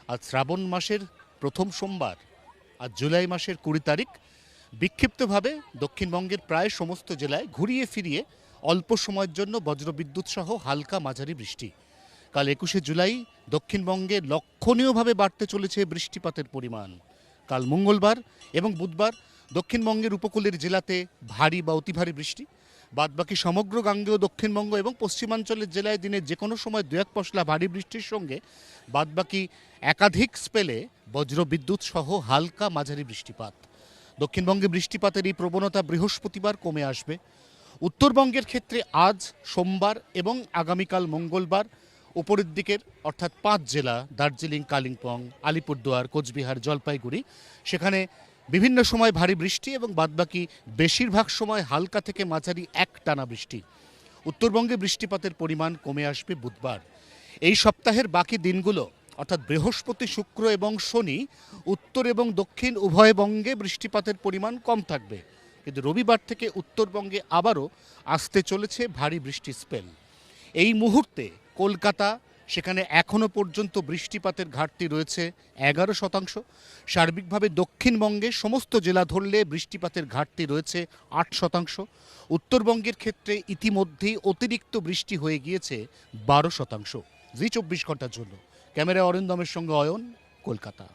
আজ শ্রাবণ মাসের প্রথম সোমবার, আজ জুলাই মাসের 20 তারিখ। বিক্ষিপ্তভাবে দক্ষিণবঙ্গের প্রায় সমস্ত জেলায় ঘুরিয়ে ফিরিয়ে অল্প সময়ের জন্য বজ্রবিদ্যুৎ সহ হালকা মাঝারি বৃষ্টি। কাল 21শে জুলাই দক্ষিণবঙ্গে লক্ষণীয়ভাবে বাড়তে চলেছে বৃষ্টিপাতের পরিমাণ। কাল মঙ্গলবার এবং বুধবার দক্ষিণবঙ্গের উপকূলের জেলাতে ভারী বা অতি ভারী বৃষ্টি। বাদবাকি সমগ্র গাঙ্গেয় দক্ষিণবঙ্গ এবং পশ্চিমাঞ্চলের জেলায় দিনে যে কোনো সময় দু এক পশলা ভারী বৃষ্টির সঙ্গে বাদবাকি একাধিক স্পেলে বজ্রবিদ্যুৎ সহ হালকা মাঝারি বৃষ্টিপাত। দক্ষিণবঙ্গে বৃষ্টিপাতের এই প্রবণতা বৃহস্পতিবার কমে আসবে। উত্তরবঙ্গের ক্ষেত্রে আজ সোমবার এবং আগামীকাল মঙ্গলবার উপরের দিকের অর্থাৎ 5 জেলা দার্জিলিং, কালিম্পং, আলিপুরদুয়ার, কোচবিহার, জলপাইগুড়ি সেখানে বিভিন্ন সময় ভারী বৃষ্টি এবং বাদবাকি বেশিরভাগ সময় হালকা থেকে মাঝারি একটানা বৃষ্টি। উত্তরবঙ্গে বৃষ্টিপাতের পরিমাণ কমে আসবে বুধবার। এই সপ্তাহের বাকি দিনগুলো অর্থাৎ বৃহস্পতি, শুক্র এবং শনি উত্তর এবং দক্ষিণ উভয় বঙ্গে বৃষ্টিপাতের পরিমাণ কম থাকবে, কিন্তু রবিবার থেকে উত্তরবঙ্গে আবারও আসতে চলেছে ভারী বৃষ্টি স্পেল। এই মুহূর্তে কলকাতা, সেখানে এখনও পর্যন্ত বৃষ্টিপাতের ঘাটতি রয়েছে 11%। সার্বিকভাবে দক্ষিণবঙ্গে সমস্ত জেলা ধরলে বৃষ্টিপাতের ঘাটতি রয়েছে 8%। উত্তরবঙ্গের ক্ষেত্রে ইতিমধ্যেই অতিরিক্ত বৃষ্টি হয়ে গিয়েছে 12%। জি 24 ঘন্টার জন্য ক্যামেরায় অরিন্দমের সঙ্গে অয়ন, কলকাতা।